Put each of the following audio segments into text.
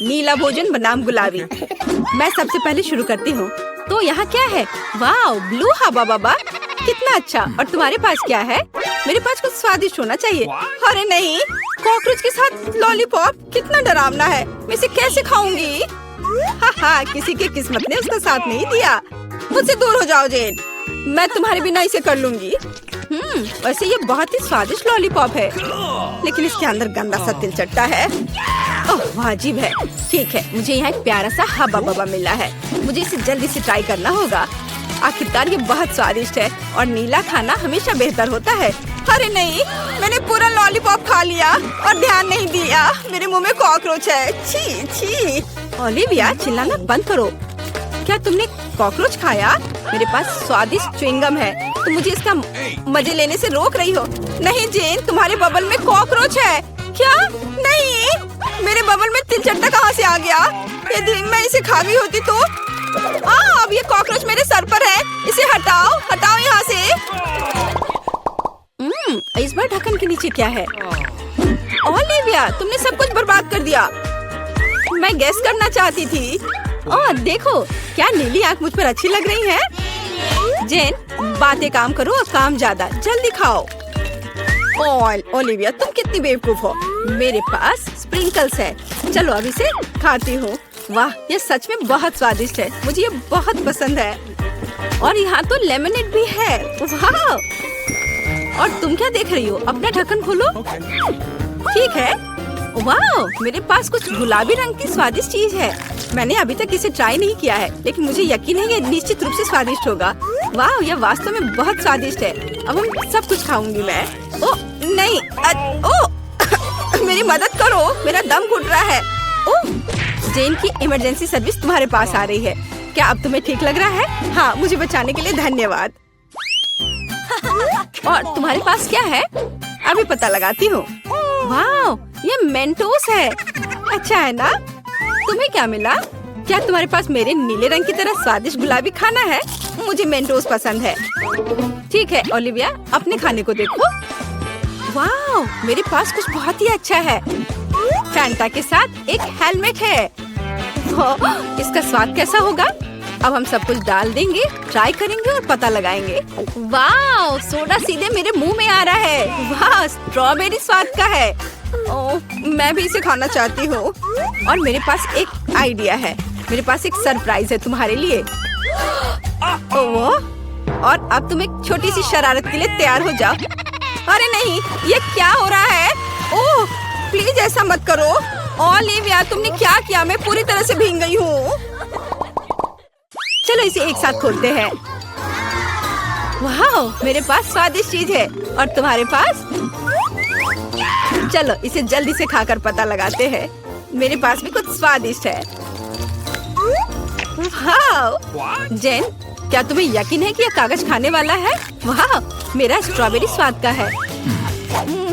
नीला भोजन बनाम गुलाबी। मैं सबसे पहले शुरू करती हूँ। तो यहाँ क्या है? वाह, ब्लू हवा बाबा, कितना अच्छा। और तुम्हारे पास क्या है? मेरे पास कुछ स्वादिष्ट होना चाहिए। अरे नहीं, कॉकरोच के साथ लॉलीपॉप, कितना डरावना है। मैं इसे कैसे खाऊंगी? हाँ, किसी के किस्मत ने उसका साथ नहीं दिया। मुझसे दूर हो जाओ जेन, मैं तुम्हारे बिना इसे कर लूंगी। वैसे ये बहुत ही स्वादिष्ट लॉलीपॉप है, लेकिन इसके अंदर गंदा सा तिल चट्टा है। ओह, वाजिब है। ठीक है, मुझे यहाँ एक प्यारा सा हब्बा बब्बा मिला है। मुझे इसे जल्दी से ट्राई करना होगा। आखिरकार ये बहुत स्वादिष्ट है और नीला खाना हमेशा बेहतर होता है। अरे नहीं, मैंने पूरा लॉलीपॉप खा लिया और ध्यान नहीं दिया। मेरे मुंह में कॉकरोच है। छी छी। ओलिविया, चिल्लाना बंद करो। क्या तुमने कॉकरोच खाया? मेरे पास स्वादिष्ट च्युइंगम है, तुम मुझे इसका मजे लेने से रोक रही हो। नहीं जेन, तुम्हारे बबल में कॉकरोच है। क्या? नहीं, मेरे बबल में तिल चट्टा कहाँ से आ गया? यदि मैं इसे खा गई होती तो। अब ये कॉकरोच मेरे सर पर है। इसे हटाओ, हटाओ यहाँ से। इस बार ढक्कन के नीचे क्या है? ओलिविया, तुमने सब कुछ बर्बाद कर दिया। मैं गेस करना चाहती थी। ओह देखो, क्या नीली आंख मुझ पर अच्छी लग रही है। जेन, बातें काम करो और काम ज्यादा। जल्दी खाओ। ओलिविया, तुम कितनी बेवकूफ हो। मेरे पास स्प्रिंकल्स है। चलो अब इसे खाती हूँ। वाह, ये सच में बहुत स्वादिष्ट है। मुझे ये बहुत पसंद है। और यहाँ तो लेमनेड भी है। वाह! और तुम क्या देख रही हो? अपना ढक्कन खोलो। ठीक है। वाह, मेरे पास कुछ गुलाबी रंग की स्वादिष्ट चीज है। मैंने अभी तक इसे ट्राई नहीं किया है, लेकिन मुझे यकीन है ये निश्चित रूप से स्वादिष्ट होगा। वाह, यह वास्तव में बहुत स्वादिष्ट है। अब हम सब कुछ खाऊंगी मैं। ओह नहीं, मेरी मदद करो, मेरा दम घुट रहा है। ओह, जेन की इमरजेंसी सर्विस तुम्हारे पास आ रही है। क्या अब तुम्हें ठीक लग रहा है? हाँ, मुझे बचाने के लिए धन्यवाद। और तुम्हारे पास क्या है? अभी पता लगाती हूँ। वाह, ये मेंटोस है। अच्छा है ना? तुम्हें क्या मिला? क्या तुम्हारे पास मेरे नीले रंग की तरह स्वादिष्ट गुलाबी खाना है? मुझे मेंटोस पसंद है। ठीक है ओलिविया, अपने खाने को देखो। वाह, मेरे पास कुछ बहुत ही अच्छा है। फैंटा के साथ एक हेलमेट है। इसका स्वाद कैसा होगा? अब हम सब कुछ डाल देंगे, ट्राई करेंगे और पता लगाएंगे। वाह, सोडा सीधे मेरे मुंह में आ रहा है। वाह, स्ट्रॉबेरी स्वाद का है। ओह, मैं भी इसे खाना चाहती हूँ। और मेरे पास एक आइडिया है। मेरे पास एक सरप्राइज है तुम्हारे लिए। ओह, और अब तुम एक छोटी सी शरारत के लिए तैयार हो जाओ। अरे नहीं, ये क्या हो रहा है? ओह, प्लीज ऐसा मत करो। ओलिविया, तुमने क्या किया? मैं पूरी तरह से भीग गई हूँ। चलो इसे एक साथ खोलते हैं। वाह, मेरे पास स्वादिष्ट चीज है और तुम्हारे पास? चलो इसे जल्दी से खाकर पता लगाते हैं। मेरे पास भी कुछ स्वादिष्ट है। वाह! जेन, क्या तुम्हें यकीन है कि यह कागज खाने वाला है? वाह, मेरा स्ट्रॉबेरी स्वाद का है।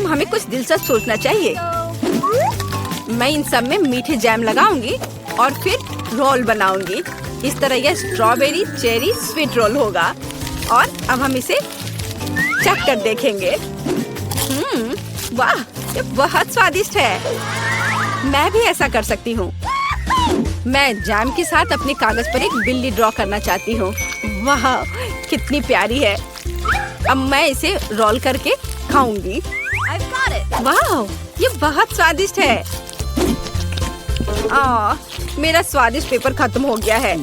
हमें कुछ दिलचस्प सोचना चाहिए। मैं इन सब में मीठे जैम लगाऊंगी और फिर रोल बनाऊंगी। इस तरह यह स्ट्रॉबेरी चेरी स्वीट रोल होगा। और अब हम इसे चख कर देखेंगे। वाह, ये बहुत स्वादिष्ट है। मैं भी ऐसा कर सकती हूँ। मैं जैम के साथ अपने कागज पर एक बिल्ली ड्रॉ करना चाहती हूँ। वाह, कितनी प्यारी है। अब मैं इसे रोल करके खाऊंगी। वाह, ये बहुत स्वादिष्ट है। मेरा स्वादिष्ट पेपर खत्म हो गया है।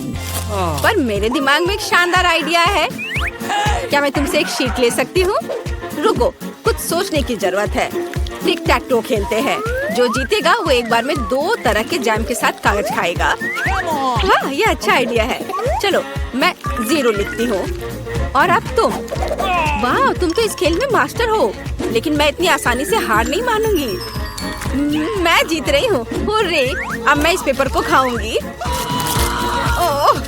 पर मेरे दिमाग में एक शानदार आइडिया है। क्या मैं तुमसे एक शीट ले सकती हूँ? रुको, कुछ सोचने की जरूरत है। टिक टैक टो खेलते हैं। जो जीतेगा वो एक बार में 2 तरह के जैम के साथ कागज खाएगा। वाह, ये अच्छा आइडिया है। चलो मैं 0 लिखती हूँ। और अब तुम? वाह, तुम तो इस खेल में मास्टर हो। लेकिन मैं इतनी आसानी से हार नहीं मानूंगी। मैं जीत रही हूँ। हुर्रे! अब मैं इस पेपर को खाऊंगी। ओह!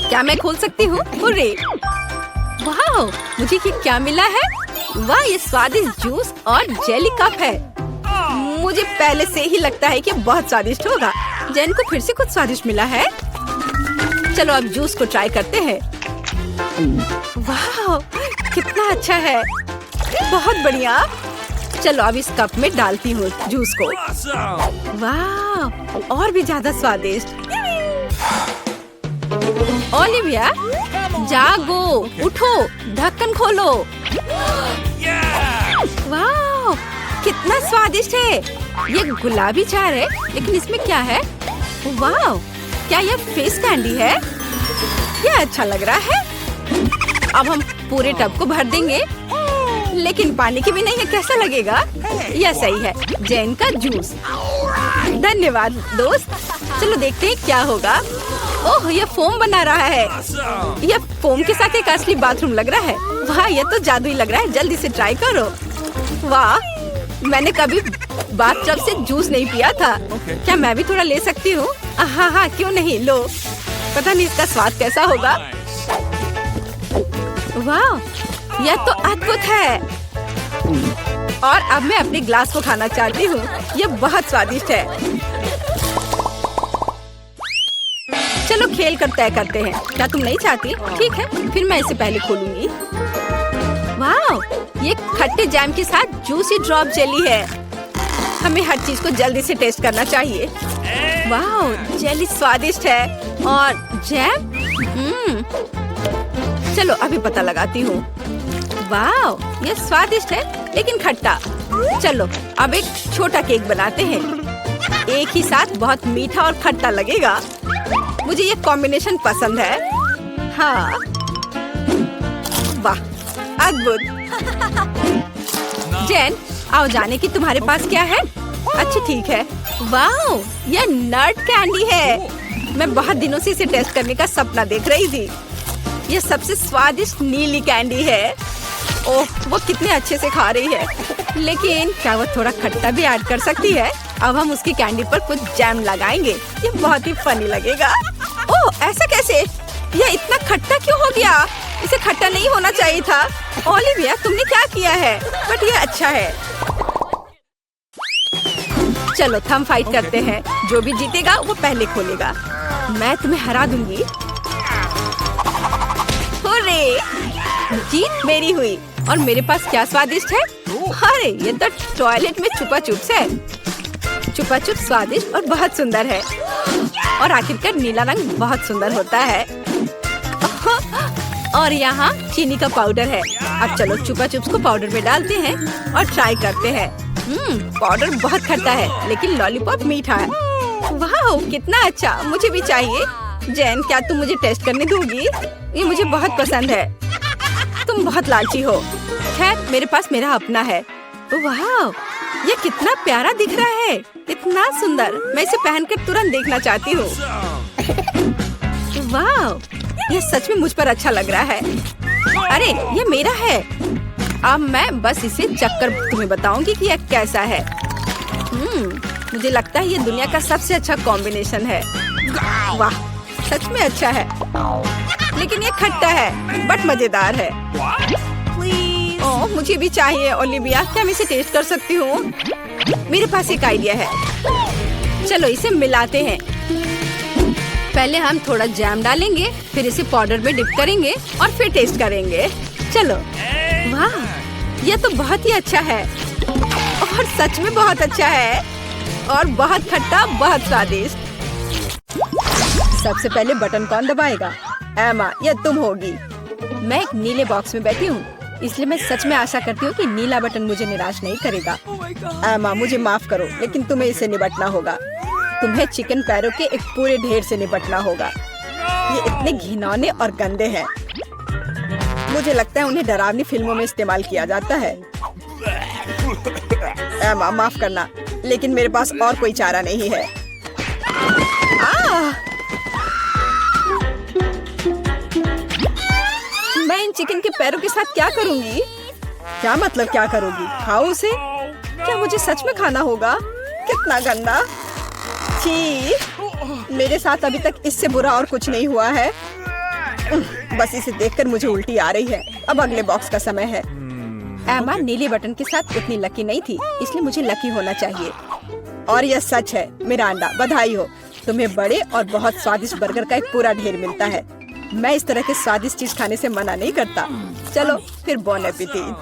क्या मैं खोल सकती हूँ? हुर्रे! वाह, मुझे ये क्या मिला है? वाह, ये स्वादिष्ट जूस और जेली कप है। मुझे पहले से ही लगता है कि बहुत स्वादिष्ट होगा। जेन को फिर से कुछ स्वादिष्ट मिला है। चलो अब जूस को ट्राई करते हैं। वाह, कितना अच्छा है। बहुत बढ़िया। चलो अब इस कप में डालती हूँ जूस को। वाह, और भी ज्यादा स्वादिष्ट। ओलिविया, जागो, उठो, ढक्कन खोलो। वाह, कितना स्वादिष्ट है। ये गुलाबी चार है, लेकिन इसमें क्या है? वाह, क्या ये फिश कैंडी है? ये अच्छा लग रहा है। अब हम पूरे टब को भर देंगे, लेकिन पानी की भी नहीं है। कैसा लगेगा? यह सही है, जैन का जूस। धन्यवाद दोस्त। चलो देखते हैं क्या होगा। ओह, यह फोम बना रहा है। यह फोम के साथ एक असली बाथरूम लग रहा है। वाह, यह तो जादुई लग रहा है। जल्दी से ट्राई करो। वाह, मैंने कभी बाथटब से जूस नहीं पिया था। क्या मैं भी थोड़ा ले सकती हूँ? हाँ हाँ, क्यों नहीं, लो। पता नहीं इसका स्वाद कैसा होगा। वाह, यह तो अद्भुत है। और अब मैं अपने ग्लास को खाना चाहती हूँ। यह बहुत स्वादिष्ट है। चलो खेल कर तय करते हैं। क्या तुम नहीं चाहती? ठीक है, फिर मैं इसे पहले खोलूंगी। वाह, ये खट्टे जैम के साथ जूसी ड्रॉप जेली है। हमें हर चीज को जल्दी से टेस्ट करना चाहिए। वाह, जेली स्वादिष्ट है और जैम चलो अभी पता लगाती हूँ। वाह, ये स्वादिष्ट है लेकिन खट्टा। चलो अब एक छोटा केक बनाते हैं। एक ही साथ बहुत मीठा और खट्टा लगेगा। मुझे ये कॉम्बिनेशन पसंद है। हाँ, वाह, अद्भुत। जैन, आओ जाने की तुम्हारे पास क्या है? अच्छा ठीक है। वाह, यह नट कैंडी है। मैं बहुत दिनों से इसे टेस्ट करने का सपना देख रही थी। यह सबसे स्वादिष्ट नीली कैंडी है। ओह, वो कितने अच्छे से खा रही है। लेकिन क्या वो थोड़ा खट्टा भी ऐड कर सकती है? अब हम उसकी कैंडी पर कुछ जैम लगाएंगे। ये बहुत ही फनी लगेगा। ओह, ऐसा कैसे? यह इतना खट्टा क्यों हो गया? इसे खट्टा नहीं होना चाहिए था। ओलिविया, तुमने क्या किया है? बट ये अच्छा है। चलो थम फाइट करते हैं। जो भी जीतेगा वो पहले खोलेगा। मैं तुम्हें हरा दूंगी। हुर्रे! जीत मेरी हुई। और मेरे पास क्या स्वादिष्ट है? अरे, ये तो टॉयलेट में छुपा चुप्स है। छुपा चुप स्वादिष्ट और बहुत सुंदर है। और आखिरकार नीला रंग बहुत सुंदर होता है। और यहाँ चीनी का पाउडर है। अब चलो छुपा चुप्स को पाउडर में डालते हैं और ट्राई करते हैं। पाउडर बहुत खट्टा है लेकिन लॉलीपॉप मीठा है। वाह, कितना अच्छा, मुझे भी चाहिए। जैन, क्या तुम मुझे टेस्ट करने दोगी? ये मुझे बहुत पसंद है। तुम बहुत लालची हो। खैर, मेरे पास मेरा अपना है। वाह, ये कितना प्यारा दिख रहा है। इतना सुंदर। मैं इसे पहनकर तुरंत देखना चाहती हूँ। वाह, ये सच में मुझ पर अच्छा लग रहा है। अरे, ये मेरा है। अब मैं बस इसे चखकर तुम्हें बताऊंगी कि यह कैसा है। मुझे लगता है ये दुनिया का सबसे अच्छा कॉम्बिनेशन है। वाह, सच में अच्छा है। लेकिन ये खट्टा है बट मजेदार है। ओह, मुझे भी चाहिए। ओलिविया, क्या मैं इसे टेस्ट कर सकती हूँ? मेरे पास एक आइडिया है। चलो इसे मिलाते हैं। पहले हम थोड़ा जैम डालेंगे, फिर इसे पाउडर में डिप करेंगे और फिर टेस्ट करेंगे। चलो। वाह, यह तो बहुत ही अच्छा है और सच में बहुत अच्छा है और बहुत खट्टा, बहुत स्वादिष्ट। सबसे पहले बटन कौन दबाएगा? एमा, यह तुम होगी। मैं एक नीले बॉक्स में बैठी हूँ, इसलिए मैं सच में आशा करती हूँ कि नीला बटन मुझे निराश नहीं करेगा। एमा, मुझे माफ करो, लेकिन तुम्हें इसे निपटना होगा। तुम्हें चिकन पैरों के एक पूरे ढेर से निपटना होगा। ये इतने घिनौने और गंदे हैं। मुझे लगता है उन्हें डरावनी फिल्मों में इस्तेमाल किया जाता है। एमा, माफ करना, लेकिन मेरे पास और कोई चारा नहीं है। मैं इन चिकन के पैरों के साथ क्या करूंगी? क्या मतलब क्या करोगी? खाओ उसे? क्या मुझे सच में खाना होगा? कितना गंदा। छी, मेरे साथ अभी तक इससे बुरा और कुछ नहीं हुआ है। बस इसे देखकर मुझे उल्टी आ रही है। अब अगले बॉक्स का समय है। एमा नीले बटन के साथ इतनी लकी नहीं थी, इसलिए मुझे लकी होना चाहिए। और यह सच है, मिरांडा, बधाई हो। तुम्हें बड़े और बहुत स्वादिष्ट बर्गर का एक पूरा ढेर मिलता है। मैं इस तरह के स्वादिष्ट चीज खाने से मना नहीं करता। चलो फिर बॉन एपेटिट।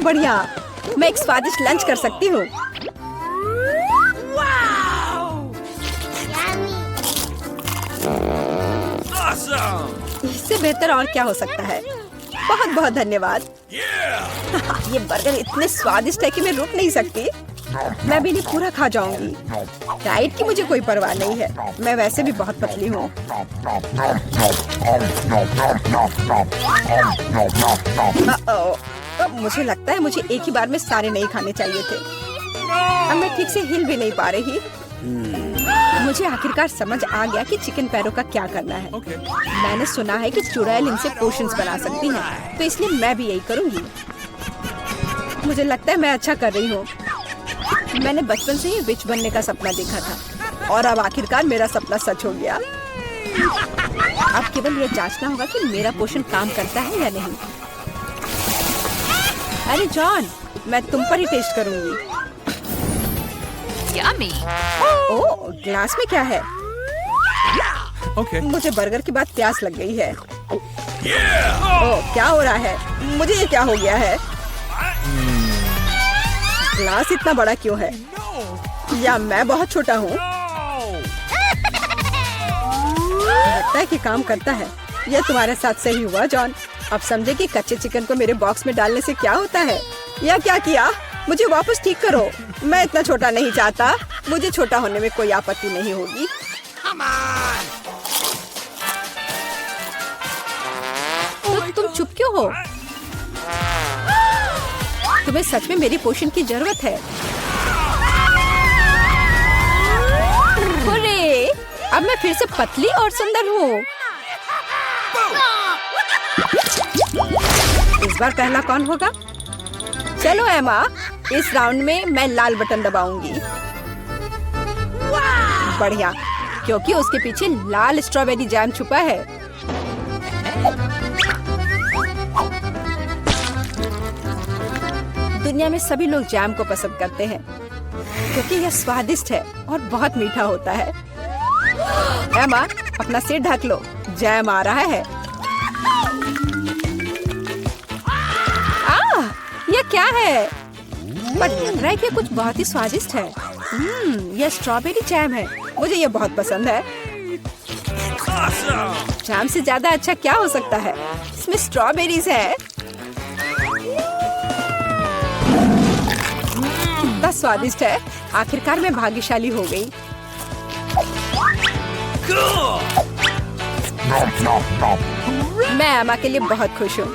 बढ़िया, मैं एक स्वादिष्ट लंच कर सकती हूँ। इससे बेहतर और क्या हो सकता है। बहुत बहुत धन्यवाद। ये बर्गर इतने स्वादिष्ट है कि मैं रुक नहीं सकती। मैं भी इन्हें पूरा खा जाऊंगी। डाइट की मुझे कोई परवाह नहीं है, मैं वैसे भी बहुत पतली हूँ। अब मुझे लगता है मुझे एक ही बार में सारे नहीं खाने चाहिए थे। अब मैं ठीक से हिल भी नहीं पा रही। मुझे आखिरकार समझ आ गया कि चिकन पैरों का क्या करना है। मैंने सुना है कि चुड़ैल इनसे पोशंस बना सकती है, तो इसलिए मैं भी यही करूंगी। मुझे लगता है मैं अच्छा कर रही हूँ। मैंने बचपन से ही विच बनने का सपना देखा था और अब आखिरकार मेरा सपना सच हो गया। अब केवल ये जांचना होगा कि मेरा पोषण काम करता है या नहीं। अरे जॉन, मैं तुम पर ही टेस्ट करूंगी। Yummy. ओह, ग्लास में क्या है? Okay. मुझे बर्गर के बाद प्यास लग गई है। ओह, क्या हो रहा है? मुझे ये क्या हो गया है? ग्लास इतना बड़ा क्यों है? या मैं बहुत छोटा हूँ? लगता है कि काम करता है। यह तुम्हारे साथ सही हुआ जॉन। अब समझे कि कच्चे चिकन को मेरे बॉक्स में डालने से क्या होता है। या क्या किया? मुझे वापस ठीक करो। मैं इतना छोटा नहीं चाहता। मुझे छोटा होने में कोई आपत्ति नहीं होगी। तो तुम चुप क्यों हो? तुम्हें सच में मेरी पोषण की जरूरत है। अरे, अब मैं फिर से पतली और सुंदर हूँ। इस बार पहला कौन होगा? चलो एमा, इस राउंड में मैं लाल बटन दबाऊंगी। बढ़िया, क्योंकि उसके पीछे लाल स्ट्रॉबेरी जैम छुपा है। दुनिया में सभी लोग जैम को पसंद करते हैं क्योंकि यह स्वादिष्ट है और बहुत मीठा होता है। एमा, अपना सिर ढक लो, जैम आ रहा है। यह क्या है? पर लग रहा है कि कुछ बहुत ही स्वादिष्ट है। यह स्ट्रॉबेरी जैम है। मुझे यह बहुत पसंद है। जैम से ज्यादा अच्छा क्या हो सकता है? इसमें स्ट्रॉबेरीज है। कितना स्वादिष्ट है। आखिरकार मैं भाग्यशाली हो गई। मैं एमा के लिए बहुत खुश हूँ।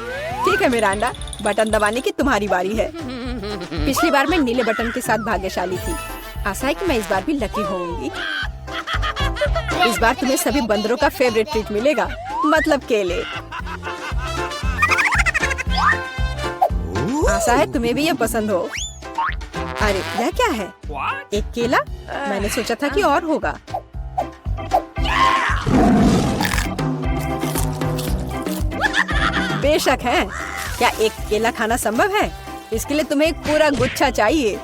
ठीक है मिरांडा, बटन दबाने की तुम्हारी बारी है। पिछली बार मैं नीले बटन के साथ भाग्यशाली थी। आशा है कि मैं इस बार भी लकी होंगी। इस बार तुम्हें सभी बंदरों का फेवरेट ट्रीट मिलेगा, मतलब केले। आशा है तुम्हें भी ये पसंद हो। अरे यह क्या है? एक केला? मैंने सोचा था कि और होगा। बेशक है। क्या एक केला खाना संभव है? इसके लिए तुम्हें एक पूरा गुच्छा चाहिए।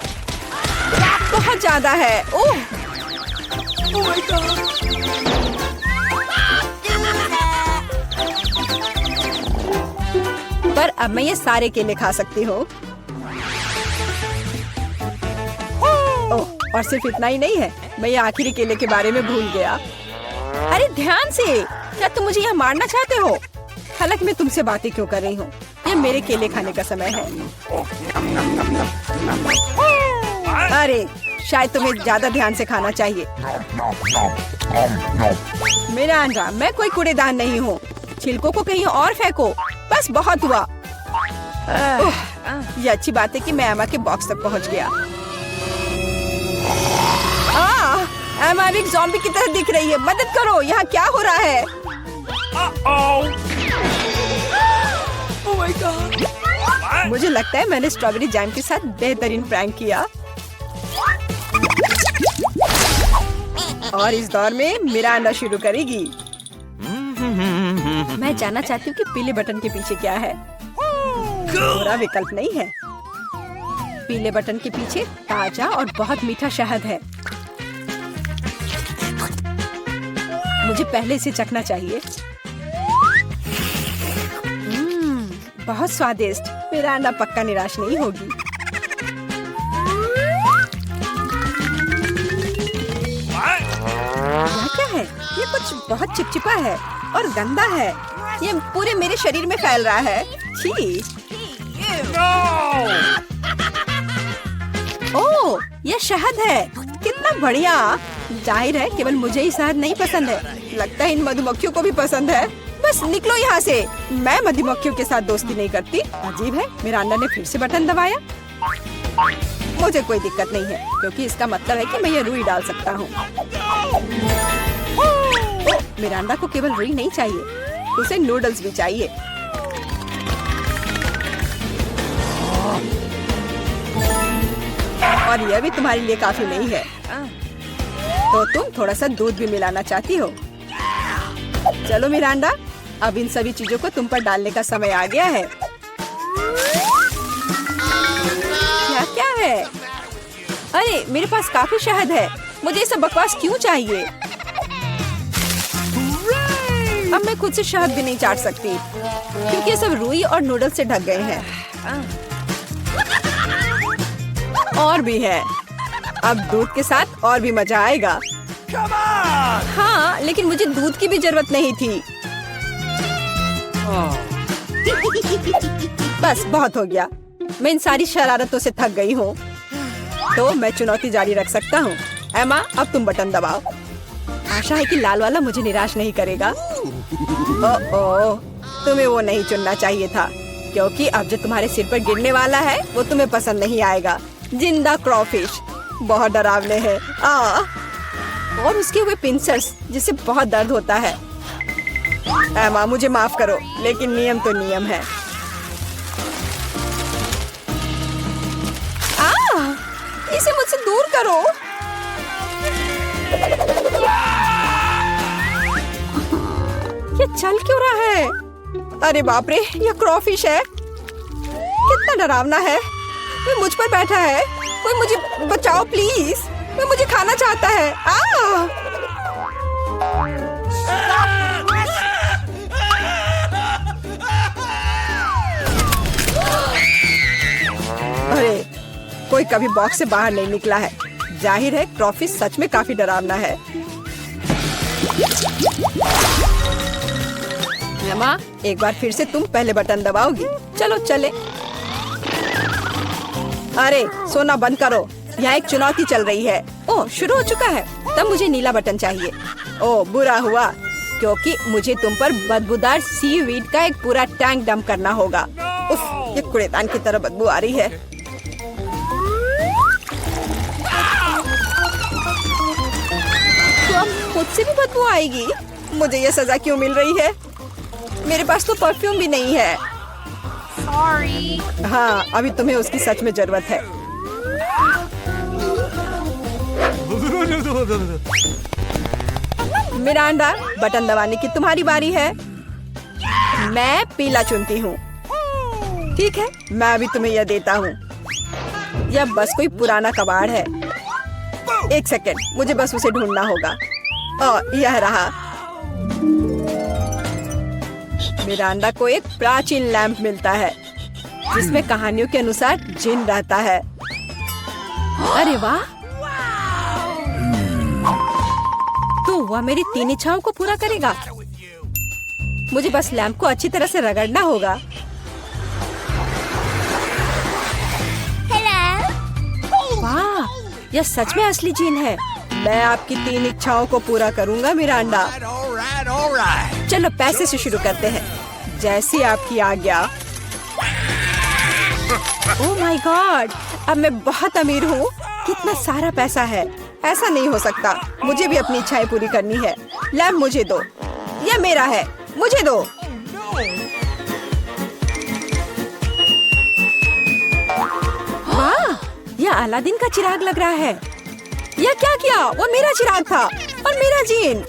बहुत ज्यादा है। ओह! पर अब मैं ये सारे केले खा सकती हूँ। ओह, और सिर्फ इतना ही नहीं है, मैं ये आखिरी केले के बारे में भूल गया। अरे ध्यान से, क्या तुम मुझे यहाँ मारना चाहते हो? हालांकि मैं तुमसे बातें क्यों कर रही हूँ? ये मेरे केले खाने का समय है। अरे, शायद तुम्हें ज्यादा ध्यान से खाना चाहिए। मिरांडा, मैं कोई कूड़ेदान नहीं हूँ। छिलकों को कहीं और फेंको। बस बहुत हुआ। ये अच्छी बात है कि मैं एमा के बॉक्स तक पहुँच गया। एमा एक ज़ॉम्बी की तरह दिख रही है। मदद करो, यहाँ क्या हो रहा है? Oh my God. मुझे लगता है मैंने स्ट्रॉबेरी जैम के साथ बेहतरीन प्रैंक किया। और इस दौर में मिरांडा शुरू करेगी। मैं जानना चाहती हूँ कि पीले बटन के पीछे क्या है। बुरा विकल्प नहीं है। पीले बटन के पीछे ताजा और बहुत मीठा शहद है। मुझे पहले इसे चखना चाहिए। बहुत स्वादिष्ट। मिरांडा पक्का निराश नहीं होगी। यह क्या है? ये कुछ बहुत चिपचिपा है और गंदा है। ये पूरे मेरे शरीर में फैल रहा है। छी। ओह, यह शहद है। कितना बढ़िया। जाहिर है केवल मुझे ही शहद नहीं पसंद है, लगता है इन मधुमक्खियों को भी पसंद है। बस निकलो यहाँ से। मैं मधुमक्खियों के साथ दोस्ती नहीं करती। अजीब है, मिरांडा ने फिर से बटन दबाया। मुझे कोई दिक्कत नहीं है क्योंकि इसका मतलब है कि मैं ये रुई डाल सकता हूँ। मिरांडा को केवल रुई नहीं चाहिए, उसे नूडल्स भी चाहिए। और यह भी तुम्हारे लिए काफी नहीं है, तो तुम थोड़ा सा दूध भी मिलाना चाहती हो। चलो मिरांडा, अब इन सभी चीजों को तुम पर डालने का समय आ गया है। क्या है? अरे मेरे पास काफी शहद है, मुझे ये सब बकवास क्यों चाहिए? अब मैं खुद से शहद भी नहीं चाट सकती क्योंकि ये सब रुई और नूडल्स से ढक गए हैं। और भी है, अब दूध के साथ और भी मजा आएगा। हाँ, लेकिन मुझे दूध की भी जरूरत नहीं थी। बस बहुत हो गया, मैं इन सारी शरारतों से थक गई हूँ। तो मैं चुनौती जारी रख सकता हूँ। एमा, अब तुम बटन दबाओ। आशा है कि लाल वाला मुझे निराश नहीं करेगा। ओह, तुम्हें वो नहीं चुनना चाहिए था क्योंकि अब जो तुम्हारे सिर पर गिरने वाला है वो तुम्हें पसंद नहीं आएगा। जिंदा क्रॉफिश बहुत डरावने हैं। और उसके हुए पिंसर्स जिससे बहुत दर्द होता है। एमा, मुझे माफ करो, लेकिन नियम तो नियम है। इसे मुझसे दूर करो। ये चल क्यों रहा है? अरे बाप रे, ये क्रॉफिश है। कितना डरावना है। कोई मुझ पर बैठा है। कोई मुझे बचाओ प्लीज। कोई मुझे खाना चाहता है। अरे, कोई कभी बॉक्स से बाहर नहीं निकला है। जाहिर है क्रॉफिश सच में काफी डरावना है। एमा, एक बार फिर से तुम पहले बटन दबाओगी। चलो चले। अरे सोना बंद करो, यहाँ एक चुनौती चल रही है। ओह, शुरू हो चुका है। तब मुझे नीला बटन चाहिए। ओह, बुरा हुआ क्योंकि मुझे तुम पर बदबूदार सीवीड का एक पूरा टैंक डंप करना होगा। उफ, ये कूड़ेदान की तरह बदबू आ रही है। तो अब मुझसे भी बदबू आएगी। मुझे ये सजा क्यों मिल रही है? मेरे पास तो परफ्यूम भी नहीं है। Sorry. हाँ, अभी तुम्हें उसकी सच में जरूरत है। मिरांडा, बटन दबाने की तुम्हारी बारी है। मैं पीला चुनती हूँ। ठीक है, मैं अभी तुम्हें यह देता हूँ। यह बस कोई पुराना कबाड़ है। एक सेकेंड, मुझे बस उसे ढूंढना होगा। यह रहा। मिरांडा को एक प्राचीन लैंप मिलता है जिसमें कहानियों के अनुसार जिन रहता है। अरे वाह, तो वह मेरी 3 इच्छाओं को पूरा करेगा। मुझे बस लैंप को अच्छी तरह से रगड़ना होगा। वाह, यह सच में असली जिन है। मैं आपकी 3 इच्छाओं को पूरा करूंगा मिरांडा। चलो पैसे से शुरू करते हैं, जैसी आपकी आज्ञा। ओह माय गॉड, अब मैं बहुत अमीर हूँ। कितना सारा पैसा है। ऐसा नहीं हो सकता, मुझे भी अपनी इच्छाएं पूरी करनी है। लैंप मुझे दो, यह मेरा है, मुझे दो। वाह, यह अलादीन का चिराग लग रहा है। यह क्या किया? वो मेरा चिराग था और मेरा जीन।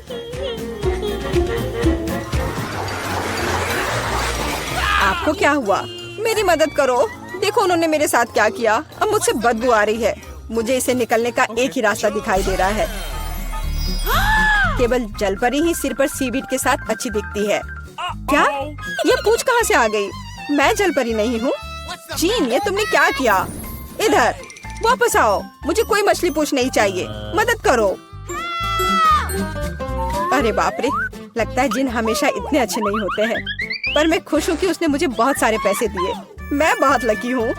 आपको क्या हुआ? मेरी मदद करो। देखो उन्होंने मेरे साथ क्या किया। अब मुझसे बदबू आ रही है। मुझे इसे निकलने का एक ही रास्ता दिखाई दे रहा है। केवल जलपरी ही सिर पर सीवीड के साथ अच्छी दिखती है। क्या? ये पूंछ कहाँ से आ गई? मैं जलपरी नहीं हूँ। जीन, ये तुमने क्या किया? इधर वापस आओ, मुझे कोई मछली पूछ नहीं चाहिए, मदद करो। अरे बाप रे, लगता है जिन हमेशा इतने अच्छे नहीं होते हैं। पर मैं खुश हूँ कि उसने मुझे बहुत सारे पैसे दिए। मैं बहुत लकी हूँ।